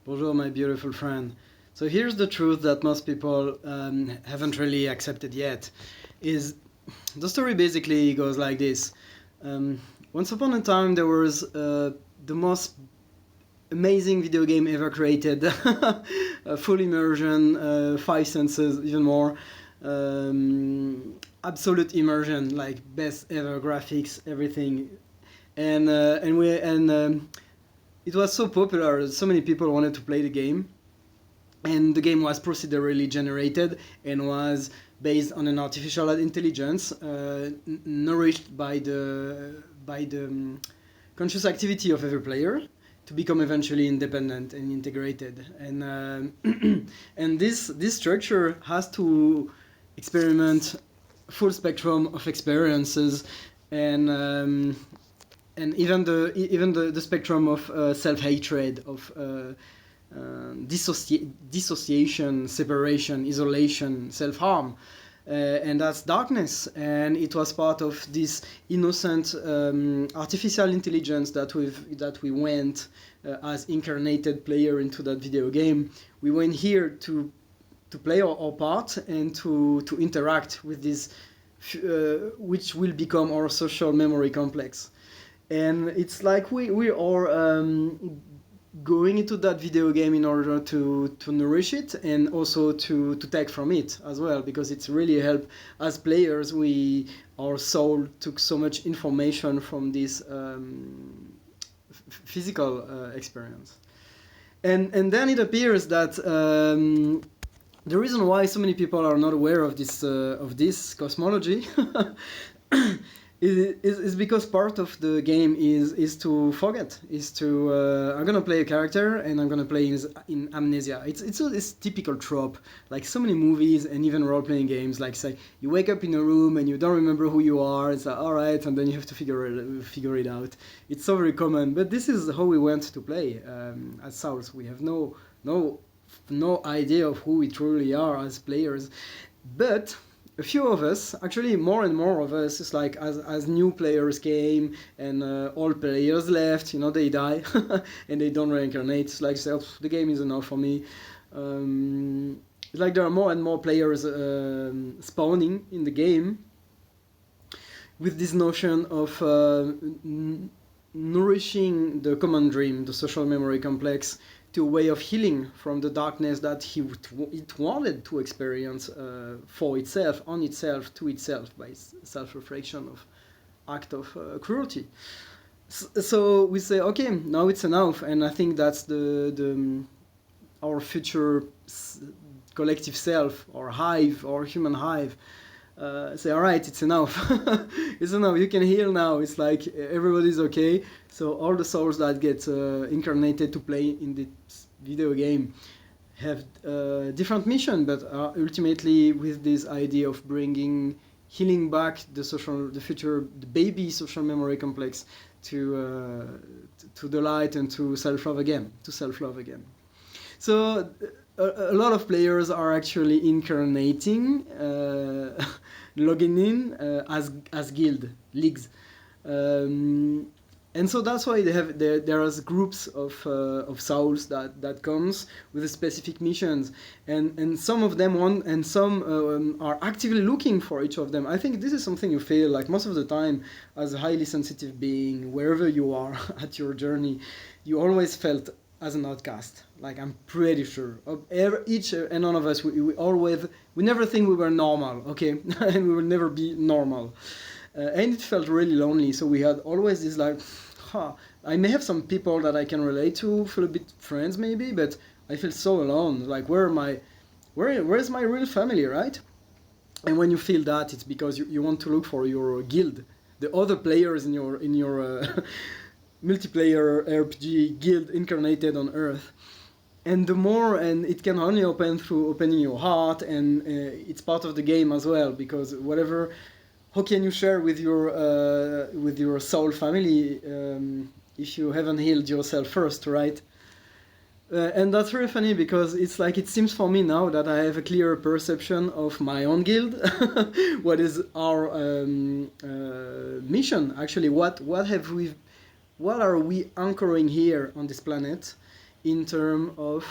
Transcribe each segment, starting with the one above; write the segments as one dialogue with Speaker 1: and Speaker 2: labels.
Speaker 1: Bonjour, my beautiful friend. So here's the truth that most people haven't really accepted yet. Is the story basically goes like this. Once upon a time there was the most amazing video game ever created. Full immersion, 5 senses, even more. Absolute immersion, like best ever graphics, everything. And it was so popular, so many people wanted to play the game, and the game was procedurally generated and was based on an artificial intelligence nourished by the conscious activity of every player to become eventually independent and integrated. And and this structure has to experiment full spectrum of experiences, and even the spectrum of self-hatred, of dissociation, separation, isolation, self-harm, and that's darkness. And it was part of this innocent artificial intelligence that we went as incarnated player into that video game. We went here to play our part and to interact with this, which will become our social memory complex. And it's like we are going into that video game in order to nourish it, and also to take from it as well, because it's really helped as players. Our soul took so much information from this physical experience, and then it appears that the reason why so many people are not aware of this cosmology is because part of the game is to forget, is to I'm gonna play a character and I'm gonna play in amnesia. It's this typical trope, like so many movies and even role-playing games. Like, say you wake up in a room and you don't remember who you are. It's like, all right, and then you have to figure it out. It's so very common, but this is how we went to play as Souls. We have no idea of who we truly are as players, but a few of us, actually more and more of us, it's like as new players came and old players left, they die and they don't reincarnate. It's like, the game is enough for me. It's like there are more and more players spawning in the game with this notion of nourishing the common dream, the social memory complex, to a way of healing from the darkness that it wanted to experience for itself, on itself, to itself, by self-reflection of act of cruelty. So we say, okay, now it's enough, and I think that's our future collective self, or hive, or human hive. Say, all right, it's enough. It's enough. You can heal now. It's like everybody's okay. So all the souls that get incarnated to play in this video game have different mission, but are ultimately with this idea of healing back the baby social memory complex to the light and to self-love again. So a lot of players are actually incarnating, logging in as guild leagues, and so that's why there are groups of souls that comes with specific missions, and some of them want, and some are actively looking for each of them. I think this is something you feel like most of the time as a highly sensitive being, wherever you are at your journey, you always felt as an outcast. Like, I'm pretty sure each and one of us, we never think we were normal, okay? And we will never be normal, and it felt really lonely. So we had always this like, I may have some people that I can relate to, feel a bit friends maybe, but I feel so alone. Like, where's my real family, right? And when you feel that, it's because you want to look for your guild, the other players in your multiplayer RPG guild incarnated on Earth. And it can only open through opening your heart, and it's part of the game as well, because how can you share with your soul family if you haven't healed yourself first, right? And that's really funny, because it's like, it seems for me now that I have a clearer perception of my own guild. What is our mission actually? What are we anchoring here on this planet in terms of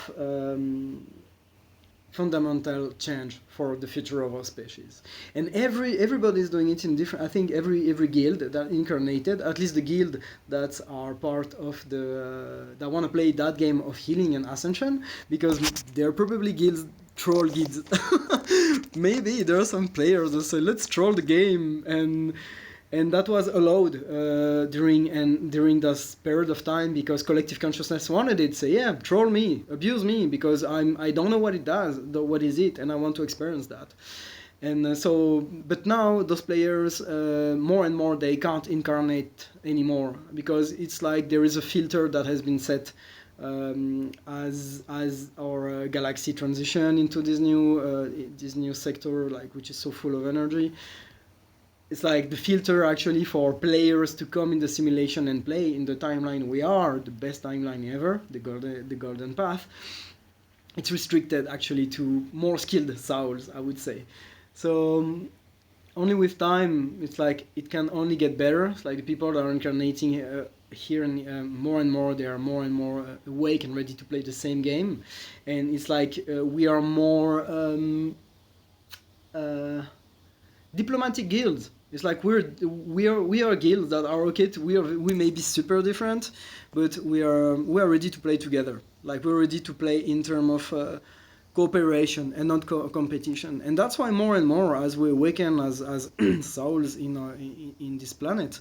Speaker 1: fundamental change for the future of our species. And everybody is doing it in different. I think every guild that incarnated, at least the guild that are part of the that want to play that game of healing and ascension, because they're probably guilds, troll guilds. Maybe there are some players that say let's troll the game, and that was allowed during this period of time because collective consciousness wanted it. Say, yeah, troll me, abuse me, because I don't know what it does, what is it, and I want to experience that. And but now those players more and more they can't incarnate anymore because it's like there is a filter that has been set as our galaxy transition into this new sector, like which is so full of energy. It's like the filter actually for players to come in the simulation and play in the timeline we are, the best timeline ever, the golden path. It's restricted actually to more skilled souls, I would say. So only with time, it's like it can only get better. It's like the people that are incarnating here and more, they are more and more awake and ready to play the same game. And it's like we are more diplomatic guilds. It's like we are guilds that are okay. We may be super different, but we are ready to play together. Like we're ready to play in terms of cooperation and not competition. And that's why more and more, as we awaken as souls in this planet,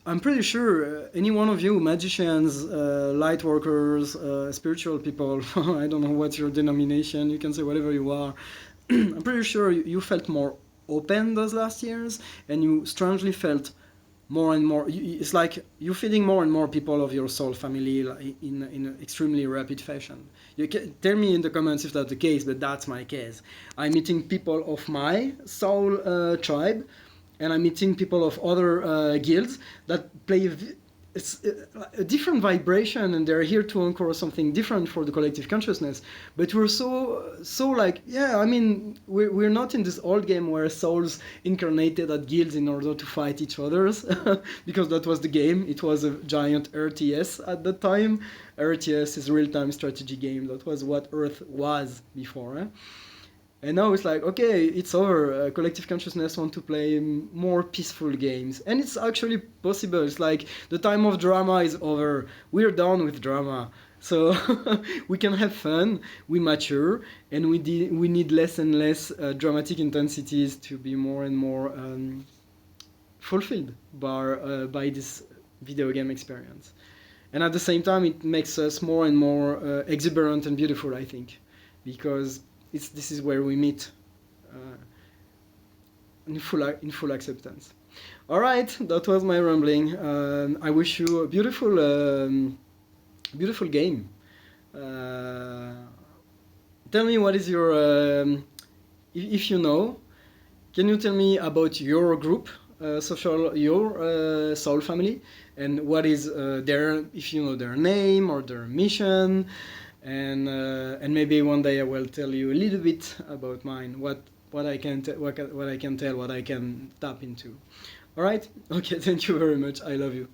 Speaker 1: I'm pretty sure any one of you, magicians, light workers, spiritual people, I don't know what's your denomination. You can say whatever you are. I'm pretty sure you felt more open those last years, and you strangely felt more and more. It's like you're feeding more and more people of your soul family in an extremely rapid fashion. You can tell me in the comments if that's the case, but that's my case. I'm meeting people of my soul tribe, and I'm meeting people of other guilds that play it's a different vibration, and they're here to anchor something different for the collective consciousness. But we're so like, yeah, I mean, we're not in this old game where souls incarnated at guilds in order to fight each other's, because that was the game. It was a giant RTS at the time. RTS is a real-time strategy game. That was what Earth was before. And now it's like, okay, it's over. Collective consciousness want to play more peaceful games. And it's actually possible. It's like the time of drama is over. We're done with drama. So we can have fun, we mature, and we need less and less dramatic intensities to be more and more fulfilled by this video game experience. And at the same time, it makes us more and more exuberant and beautiful, I think, because this is where we meet in full acceptance. All right, that was my rambling. I wish you a beautiful game. Tell me what is your if you know. Can you tell me about your group, your soul family, and what is their, if you know their name or their mission? And maybe one day I will tell you a little bit about mine, what I can tell, what I can tap into. All right? Okay, thank you very much. I love you.